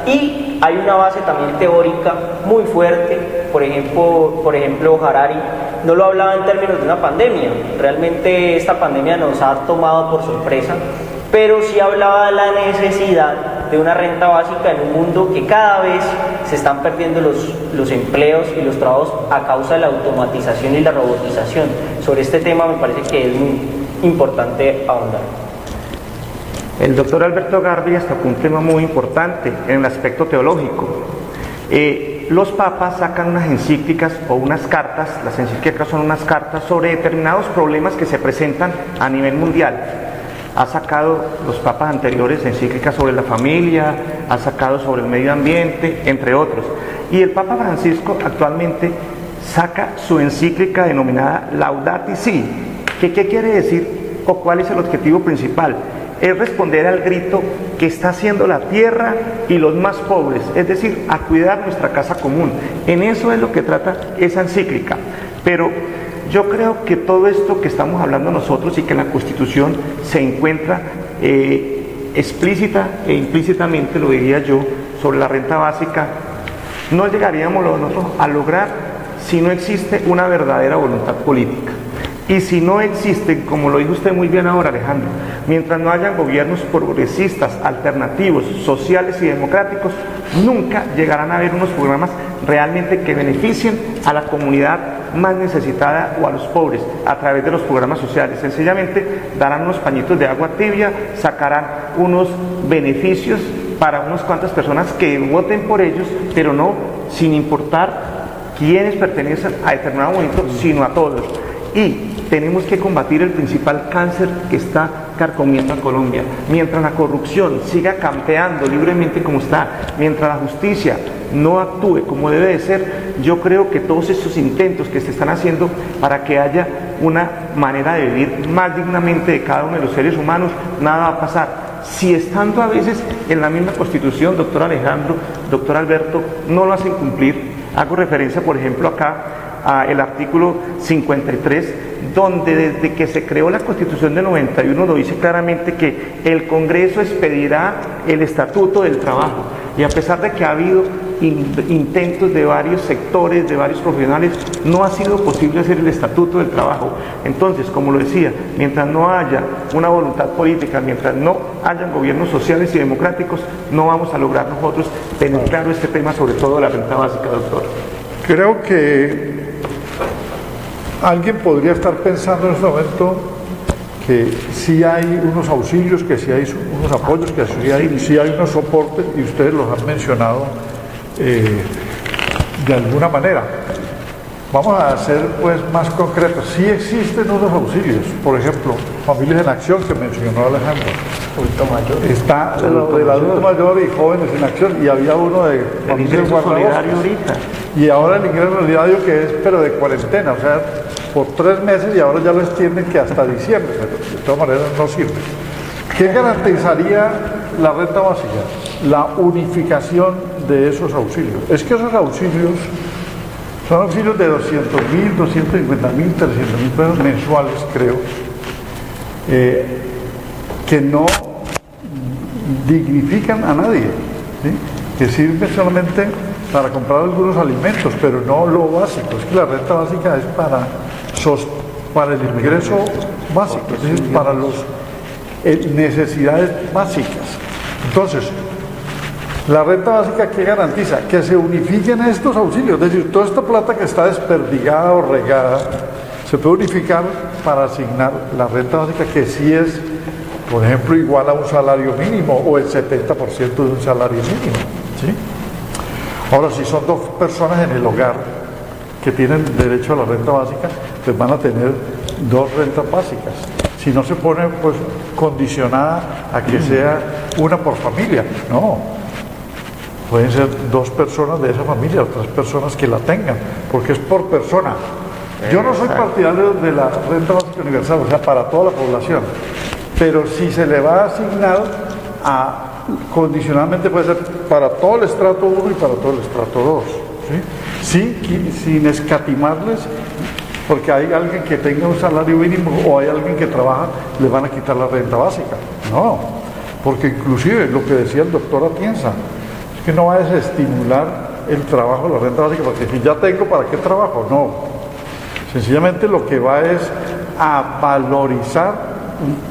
y hay una base también teórica muy fuerte. Por ejemplo Harari no lo hablaba en términos de una pandemia, realmente esta pandemia nos ha tomado por sorpresa pero sí hablaba de la necesidad de una renta básica en un mundo que cada vez se están perdiendo los empleos y los trabajos a causa de la automatización y la robotización. Sobre este tema me parece que es muy importante ahondar. El doctor Alberto Garbias tocó un tema muy importante en el aspecto teológico. Los papas sacan unas encíclicas o unas cartas, las encíclicas son unas cartas sobre determinados problemas que se presentan a nivel mundial. Ha sacado los papas anteriores encíclicas sobre la familia, ha sacado sobre el medio ambiente, entre otros. Y el Papa Francisco actualmente saca su encíclica denominada Laudato Si. ¿Qué quiere decir o cuál es el objetivo principal? Es responder al grito que está haciendo la tierra y los más pobres, es decir, a cuidar nuestra casa común. En eso es lo que trata esa encíclica. Pero yo creo que todo esto que estamos hablando nosotros y que en la Constitución se encuentra explícita e implícitamente, lo diría yo, sobre la renta básica, no llegaríamos nosotros a lograr si no existe una verdadera voluntad política. Y si no existen, como lo dijo usted muy bien ahora, Alejandro, mientras no hayan gobiernos progresistas, alternativos, sociales y democráticos, nunca llegarán a haber unos programas realmente que beneficien a la comunidad más necesitada o a los pobres a través de los programas sociales. Sencillamente darán unos pañitos de agua tibia, sacarán unos beneficios para unas cuantas personas que voten por ellos, pero no sin importar quiénes pertenecen a determinado movimiento, sino a todos. Y tenemos que combatir el principal cáncer que está carcomiendo a Colombia. Mientras la corrupción siga campeando libremente como está, mientras la justicia no actúe como debe de ser, yo creo que todos estos intentos que se están haciendo para que haya una manera de vivir más dignamente de cada uno de los seres humanos, nada va a pasar. Si estando a veces en la misma Constitución, doctor Alejandro, doctor Alberto, no lo hacen cumplir. Hago referencia, por ejemplo, acá el artículo 53, donde desde que se creó la Constitución de 91 lo dice claramente que el Congreso expedirá el Estatuto del Trabajo. Y a pesar de que ha habido intentos de varios sectores, de varios profesionales, no ha sido posible hacer el Estatuto del Trabajo. Entonces, como lo decía, mientras no haya una voluntad política, mientras no hayan gobiernos sociales y democráticos, no vamos a lograr nosotros tener claro este tema, sobre todo de la renta básica, doctor. Creo que alguien podría estar pensando en este momento que sí hay unos auxilios, que sí hay unos apoyos, que sí hay unos soportes, y ustedes los han mencionado de alguna manera. Vamos a ser pues más concretos. Sí existen unos auxilios, por ejemplo, Familias en Acción, que mencionó Alejandro. Está el adulto mayor y jóvenes en acción, y había uno de el ingreso solidario ahorita. Y ahora el ingreso solidario, que es pero de cuarentena, o sea, por 3 meses, y ahora ya lo extienden que hasta diciembre, pero de todas maneras no sirve. ¿Qué garantizaría la renta básica? La unificación de esos auxilios. Es que esos auxilios son auxilios de 200.000, 250.000, 300.000 pesos mensuales, creo, que no dignifican a nadie, ¿sí? Que sirven solamente para comprar algunos alimentos, pero no lo básico. Es que la renta básica es para el ingreso básico, es decir, para las necesidades básicas. Entonces, la renta básica, ¿qué garantiza? Que se unifiquen estos auxilios, es decir, toda esta plata que está desperdigada o regada, se puede unificar para asignar la renta básica, que sí es, por ejemplo, igual a un salario mínimo o el 70% de un salario mínimo, ¿sí? Ahora, si son 2 personas en el hogar que tienen derecho a la renta básica, pues van a tener 2 rentas básicas. Si no se pone pues condicionada a que sea una por familia, no. Pueden ser 2 personas de esa familia, otras personas que la tengan, porque es por persona. Yo no soy partidario de la renta básica universal, o sea, para toda la población, pero si se le va a asignar condicionalmente, puede ser para todo el estrato 1 y para todo el estrato 2, ¿sí? Sin escatimarles, porque hay alguien que tenga un salario mínimo o hay alguien que trabaja, le van a quitar la renta básica. No, porque inclusive lo que decía el doctor Atienza, es que no va a desestimular el trabajo de la renta básica, porque si ya tengo, ¿para qué trabajo? No, sencillamente lo que va es a valorizar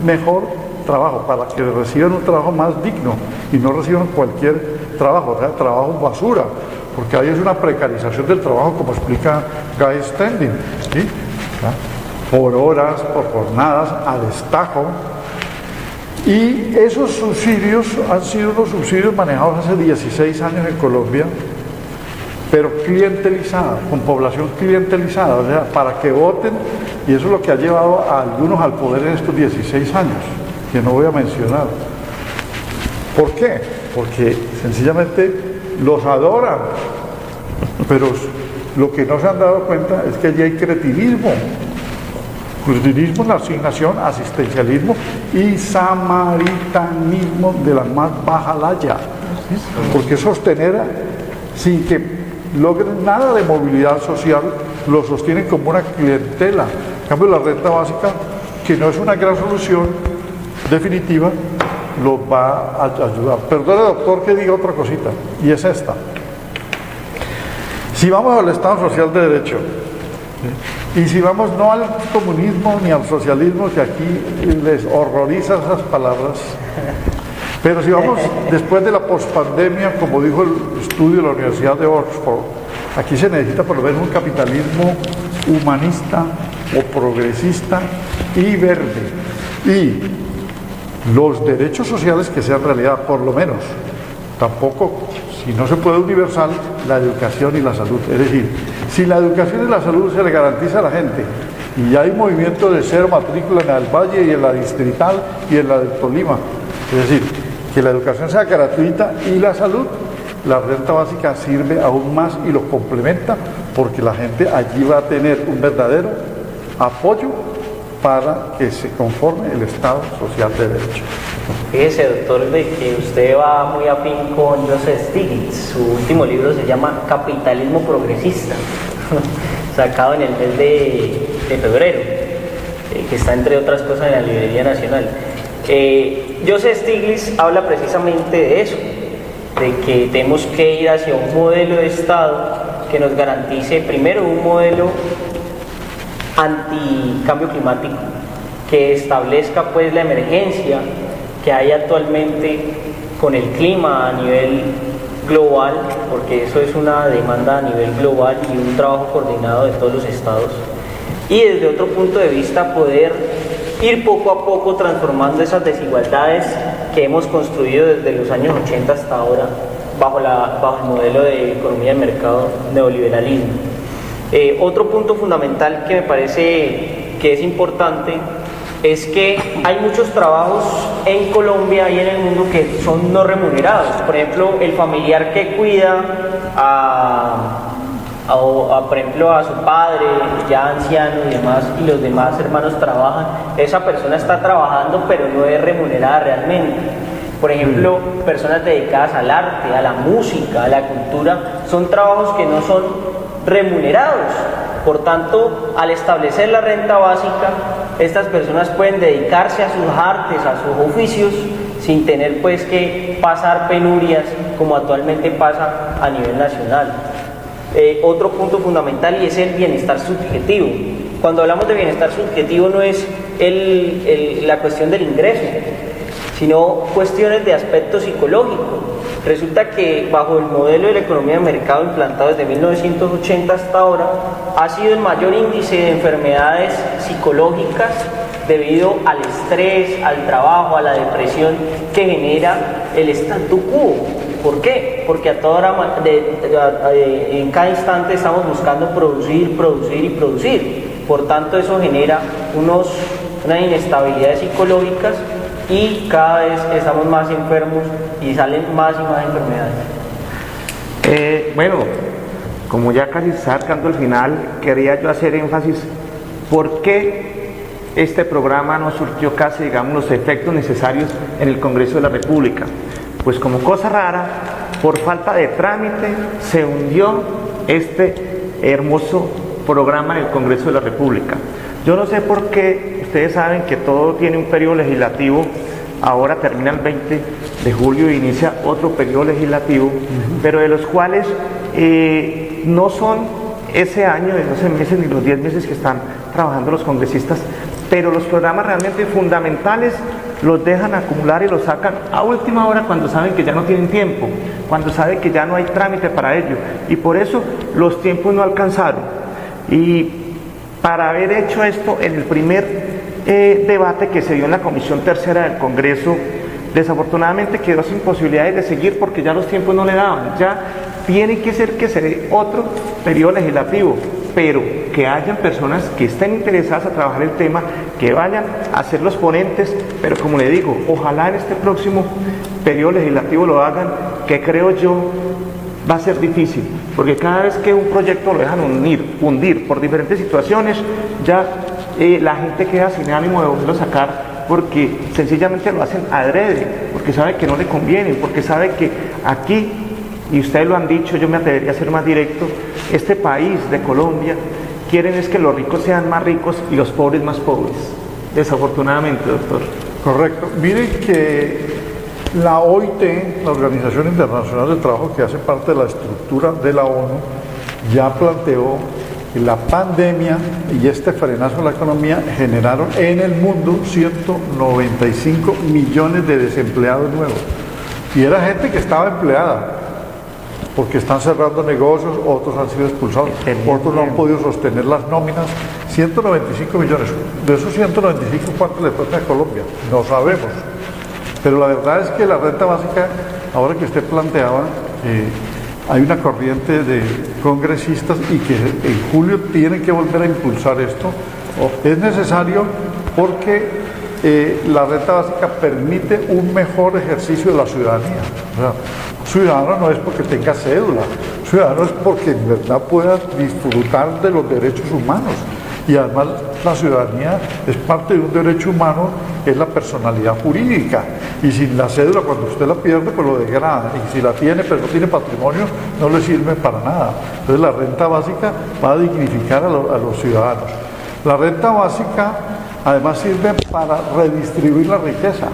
mejor trabajo, para que reciban un trabajo más digno y no reciban cualquier trabajo, o sea, trabajo basura, porque ahí es una precarización del trabajo, como explica Guy Standing, ¿sí? Por horas, por jornadas, a destajo. Y esos subsidios han sido unos subsidios manejados hace 16 años en Colombia, pero clientelizados, con población clientelizada, o sea, para que voten, y eso es lo que ha llevado a algunos al poder en estos 16 años, que no voy a mencionar. ¿Por qué? Porque sencillamente los adoran, pero lo que no se han dado cuenta es que allí hay cretinismo en la asignación, asistencialismo y samaritanismo de la más baja laya, ¿sí? Porque sostener sin que logren nada de movilidad social, lo sostienen como una clientela. En cambio, la renta básica, que no es una gran solución definitiva, los va a ayudar. Perdone, doctor, que diga otra cosita, y es esta. Si vamos al Estado Social de Derecho, ¿sí? Y si vamos no al comunismo ni al socialismo, que aquí les horroriza esas palabras, pero si vamos después de la pospandemia, como dijo el estudio de la Universidad de Oxford, aquí se necesita por lo menos un capitalismo humanista o progresista y verde. Y los derechos sociales que sean realidad, por lo menos, tampoco, si no se puede universal, la educación y la salud. Es decir, si la educación y la salud se le garantiza a la gente, y hay movimiento de cero matrícula en el Valle y en la Distrital y en la del Tolima, es decir, que la educación sea gratuita y la salud, la renta básica sirve aún más y lo complementa, porque la gente allí va a tener un verdadero apoyo para que se conforme el Estado Social de Derecho. Fíjese, doctor, de que usted va muy afín con Joseph Stiglitz. Su último libro se llama Capitalismo Progresista, sacado en el mes de febrero, que está entre otras cosas en la Librería Nacional. Joseph Stiglitz habla precisamente de eso, de que tenemos que ir hacia un modelo de Estado que nos garantice primero un modelo anti-cambio climático, que establezca pues la emergencia que hay actualmente con el clima a nivel global, porque eso es una demanda a nivel global y un trabajo coordinado de todos los estados, y desde otro punto de vista poder ir poco a poco transformando esas desigualdades que hemos construido desde los años 80 hasta ahora bajo el modelo de economía de mercado neoliberalismo. Otro punto fundamental que me parece que es importante es que hay muchos trabajos en Colombia y en el mundo que son no remunerados. Por ejemplo, el familiar que cuida por ejemplo, a su padre ya anciano y demás, y los demás hermanos trabajan, esa persona está trabajando pero no es remunerada realmente. Por ejemplo, personas dedicadas al arte, a la música, a la cultura, son trabajos que no son remunerados. Por tanto, al establecer la renta básica, estas personas pueden dedicarse a sus artes, a sus oficios, sin tener pues que pasar penurias como actualmente pasa a nivel nacional. Otro punto fundamental, y es el bienestar subjetivo. Cuando hablamos de bienestar subjetivo no es la cuestión del ingreso, sino cuestiones de aspecto psicológico. Resulta que bajo el modelo de la economía de mercado implantado desde 1980 hasta ahora, ha sido el mayor índice de enfermedades psicológicas debido al estrés, al trabajo, a la depresión que genera el statu quo. ¿Por qué? Porque a toda hora, en cada instante estamos buscando producir y producir. Por tanto, eso genera unas inestabilidades psicológicas y cada vez estamos más enfermos y salen más y más enfermedades. Bueno, como ya casi está acercando al final, quería yo hacer énfasis por qué este programa no surtió casi, digamos, los efectos necesarios en el Congreso de la República. Pues como cosa rara, por falta de trámite, se hundió este hermoso programa en el Congreso de la República. Yo no sé por qué, ustedes saben que todo tiene un periodo legislativo, ahora termina el 20 de julio e inicia otro periodo legislativo, pero de los cuales no son ese año de 12 meses ni los 10 meses que están trabajando los congresistas, pero los programas realmente fundamentales los dejan acumular y los sacan a última hora cuando saben que ya no tienen tiempo, cuando saben que ya no hay trámite para ello, y por eso los tiempos no alcanzaron. Y para haber hecho esto en el primer debate que se dio en la Comisión Tercera del Congreso, desafortunadamente quedó sin posibilidades de seguir porque ya los tiempos no le daban. Ya tiene que ser que se dé otro periodo legislativo, pero que hayan personas que estén interesadas a trabajar el tema, que vayan a ser los ponentes, pero como le digo, ojalá en este próximo periodo legislativo lo hagan, que creo yo va a ser difícil, porque cada vez que un proyecto lo dejan hundir por diferentes situaciones, ya la gente queda sin ánimo de volverlo a sacar, porque sencillamente lo hacen adrede, porque sabe que no le conviene, porque sabe que aquí, y ustedes lo han dicho, yo me atrevería a ser más directo, este país de Colombia, quieren es que los ricos sean más ricos y los pobres más pobres, desafortunadamente, doctor. Correcto. Miren que la OIT, la Organización Internacional del Trabajo, que hace parte de la estructura de la ONU, ya planteó que la pandemia y este frenazo a la economía generaron en el mundo 195 millones de desempleados nuevos. Y era gente que estaba empleada, porque están cerrando negocios, otros han sido expulsados, otros no han podido sostener las nóminas. 195 millones. De esos 195, ¿cuánto le toca a Colombia? No sabemos. Pero la verdad es que la renta básica, ahora que usted planteaba, hay una corriente de congresistas y que en julio tienen que volver a impulsar esto. Es necesario porque la renta básica permite un mejor ejercicio de la ciudadanía. O sea, ciudadano no es porque tenga cédula, ciudadano es porque en verdad pueda disfrutar de los derechos humanos. Y además la ciudadanía es parte de un derecho humano, que es la personalidad jurídica. Y sin la cédula, cuando usted la pierde, pues lo degrada. Y si la tiene, pero no tiene patrimonio, no le sirve para nada. Entonces la renta básica va a dignificar a los ciudadanos. La renta básica además sirve para redistribuir la riqueza,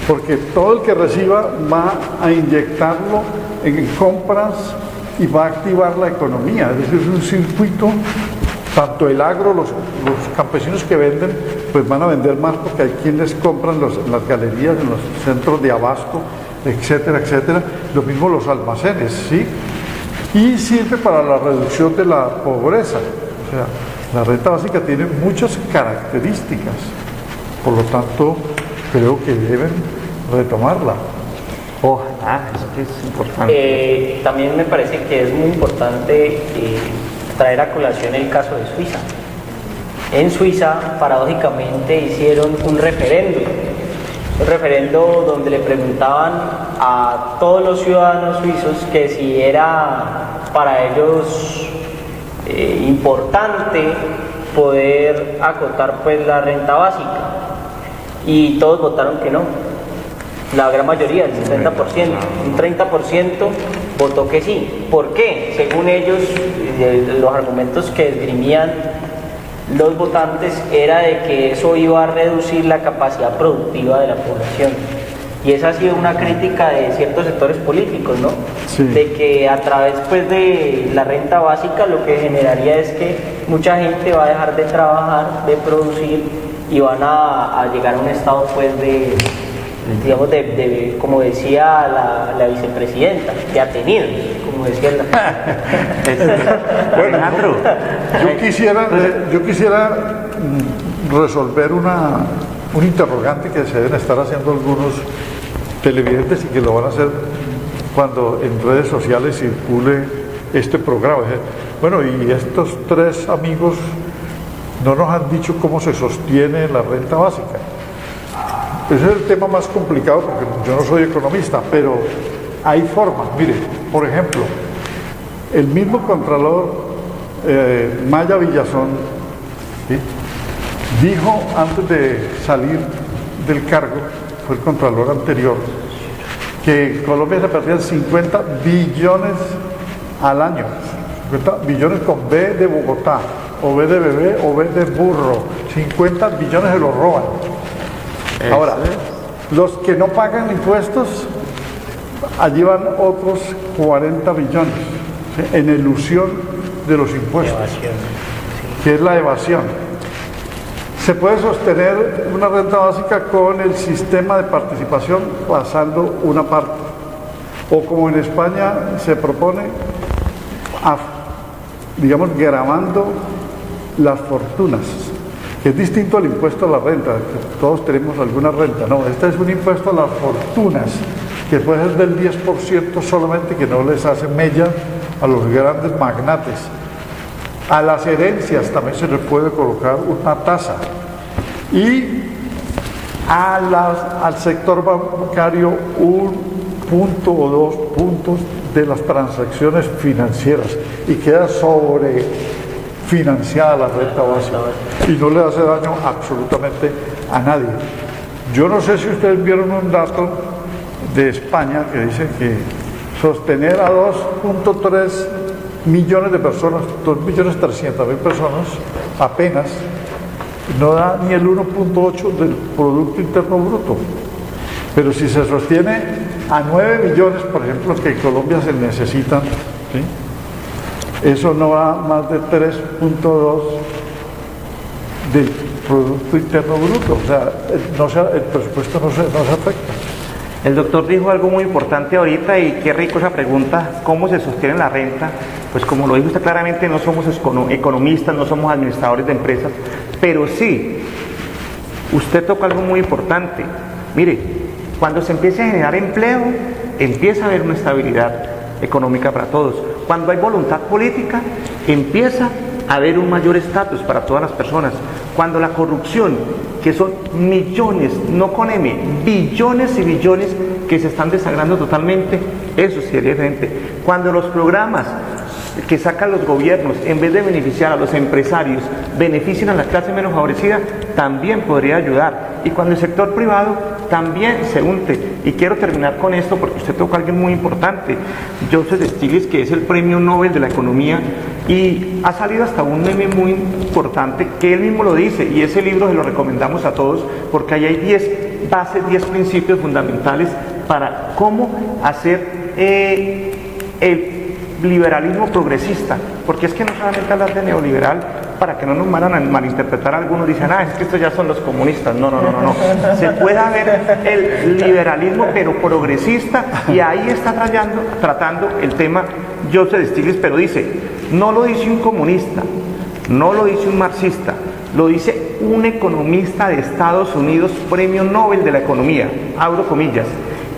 porque todo el que reciba va a inyectarlo en compras y va a activar la economía. Es decir, es un circuito. Tanto el agro, los campesinos que venden, pues van a vender más porque hay quienes compran en las galerías, en los centros de abasto, etcétera, etcétera. Lo mismo los almacenes, ¿sí? Y sirve para la reducción de la pobreza. O sea, la renta básica tiene muchas características. Por lo tanto, creo que deben retomarla. Ojalá, eso es importante. También me parece que es muy importante traer a colación el caso de Suiza. En Suiza, paradójicamente, hicieron un referendo donde le preguntaban a todos los ciudadanos suizos que si era para ellos importante poder acotar pues la renta básica, y todos votaron que no. La gran mayoría, el 60%, un 30% votó que sí. ¿Por qué? Según ellos, los argumentos que esgrimían los votantes era de que eso iba a reducir la capacidad productiva de la población. Y esa ha sido una crítica de ciertos sectores políticos, ¿no? Sí. De que a través pues de la renta básica lo que generaría es que mucha gente va a dejar de trabajar, de producir, y van a llegar a un estado pues de digamos, como decía la vicepresidenta, de atenidos, como decía Bueno, yo quisiera resolver un interrogante que se deben estar haciendo algunos televidentes y que lo van a hacer cuando en redes sociales circule este programa. Bueno, y estos tres amigos no nos han dicho cómo se sostiene la renta básica. Ese es el tema más complicado porque yo no soy economista, pero hay formas. Mire, por ejemplo, el mismo Contralor Maya Villazón, ¿sí?, dijo antes de salir del cargo, fue el Contralor anterior, que en Colombia se perdían 50 billones al año, 50 billones con B de Bogotá, o B de bebé, o B de burro, 50 billones se los roban. Ahora, los que no pagan impuestos, allí van otros 40 billones, ¿sí?, en elusión de los impuestos, que es la evasión. Se puede sostener una renta básica con el sistema de participación pasando una parte, o como en España se propone, digamos, gravando las fortunas, que es distinto al impuesto a la renta, que todos tenemos alguna renta. No, este es un impuesto a las fortunas, que puede ser del 10% solamente, que no les hace mella a los grandes magnates. A las herencias también se les puede colocar una tasa. Y al sector bancario 1 punto o 2 puntos de las transacciones financieras, y queda sobrefinanciada la renta básica y no le hace daño absolutamente a nadie. Yo no sé si ustedes vieron un dato de España que dice que sostener a 2.3 millones de personas, 2.300.000 personas apenas, no da ni el 1.8 del Producto Interno Bruto. Pero si se sostiene a 9 millones, por ejemplo, que en Colombia se necesitan, ¿sí?, eso no da más de 3.2 del Producto Interno Bruto. O sea, el presupuesto no se afecta. El doctor dijo algo muy importante ahorita, y qué rico esa pregunta: ¿cómo se sostiene la renta? Pues como lo dijo usted claramente, no somos economistas, no somos administradores de empresas, pero sí, usted toca algo muy importante. Mire, cuando se empiece a generar empleo, empieza a haber una estabilidad económica para todos. Cuando hay voluntad política, empieza a haber un mayor estatus para todas las personas. Cuando la corrupción, que son millones, no con M, billones y billones que se están desagrando totalmente, eso sería diferente. Cuando los programas que sacan los gobiernos, en vez de beneficiar a los empresarios, benefician a la clase menos favorecida, también podría ayudar. Y cuando el sector privado también se unte. Y quiero terminar con esto porque usted toca algo muy importante. Joseph Stiglitz, que es el premio Nobel de la economía, y ha salido hasta un meme muy importante que él mismo lo dice, y ese libro se lo recomendamos a todos porque ahí hay 10 bases, 10 principios fundamentales para cómo hacer el liberalismo progresista, porque es que no solamente hablar de neoliberal, para que no nos vayan a malinterpretar, algunos dicen, es que estos ya son los comunistas. No. Se puede ver el liberalismo pero progresista, y ahí está tratando el tema Joseph Stiglitz, pero dice, no lo dice un comunista, no lo dice un marxista, lo dice un economista de Estados Unidos, premio Nobel de la economía, abro comillas: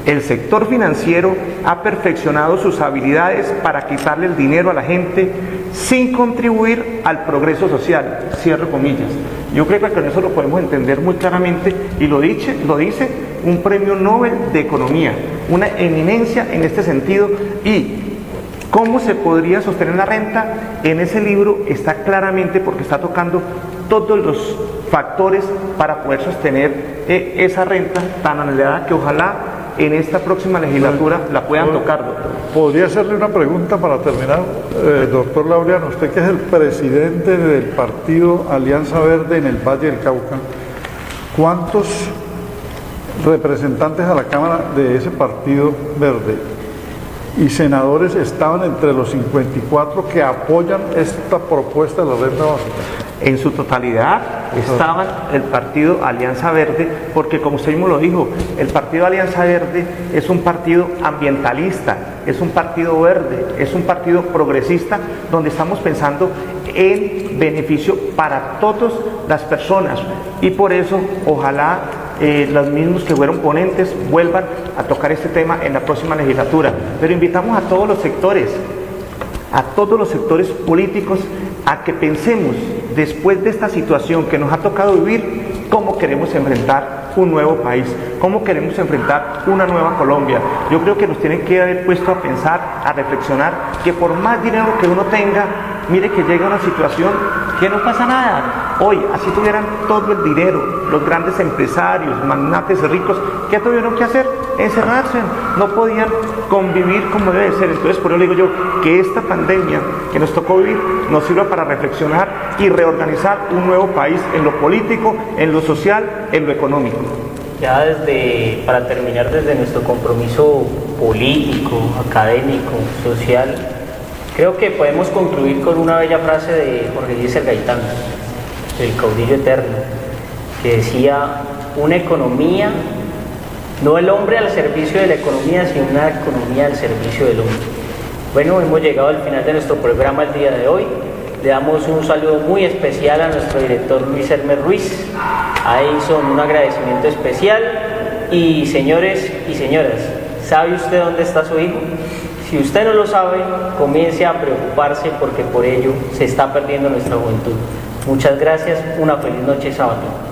el sector financiero ha perfeccionado sus habilidades para quitarle el dinero a la gente sin contribuir al progreso social, cierro comillas. Yo creo que con eso lo podemos entender muy claramente, y lo dice un premio Nobel de economía, una eminencia en este sentido. Y ¿cómo se podría sostener la renta? En ese libro está claramente, porque está tocando todos los factores para poder sostener esa renta tan anhelada, que ojalá en esta próxima legislatura la puedan tocar, doctor. ¿Podría hacerle una pregunta para terminar, doctor Laureano? Usted, que es el presidente del partido Alianza Verde en el Valle del Cauca, ¿cuántos representantes a la Cámara de ese partido verde y senadores estaban entre los 54 que apoyan esta propuesta de la renta básica? En su totalidad estaban el partido Alianza Verde, porque como usted mismo lo dijo, el partido Alianza Verde es un partido ambientalista, es un partido verde, es un partido progresista, donde estamos pensando en beneficio para todas las personas, y por eso ojalá los mismos que fueron ponentes vuelvan a tocar este tema en la próxima legislatura. Pero invitamos a todos los sectores políticos, a que pensemos, después de esta situación que nos ha tocado vivir, cómo queremos enfrentar un nuevo país, cómo queremos enfrentar una nueva Colombia. Yo creo que nos tienen que haber puesto a pensar, a reflexionar, que por más dinero que uno tenga, mire que llega una situación que no pasa nada. Hoy, así tuvieran todo el dinero, los grandes empresarios, magnates ricos, ¿qué tuvieron que hacer? Encerrarse, no podían convivir como debe ser. Entonces, por eso le digo yo, que esta pandemia que nos tocó vivir nos sirva para reflexionar y reorganizar un nuevo país en lo político, en lo social, en lo económico. Ya para terminar, desde nuestro compromiso político, académico, social, creo que podemos concluir con una bella frase de Jorge Eliezer Gaitán, el caudillo eterno, que decía una economía, no el hombre al servicio de la economía, sino una economía al servicio del hombre. Bueno, hemos llegado al final de nuestro programa el día de hoy. Le damos un saludo muy especial a nuestro director Luis Hermes Ruiz, a Edison un agradecimiento especial. Y señores y señoras, ¿sabe usted dónde está su hijo? Si usted no lo sabe, comience a preocuparse porque por ello se está perdiendo nuestra juventud. Muchas gracias, una feliz noche sábado.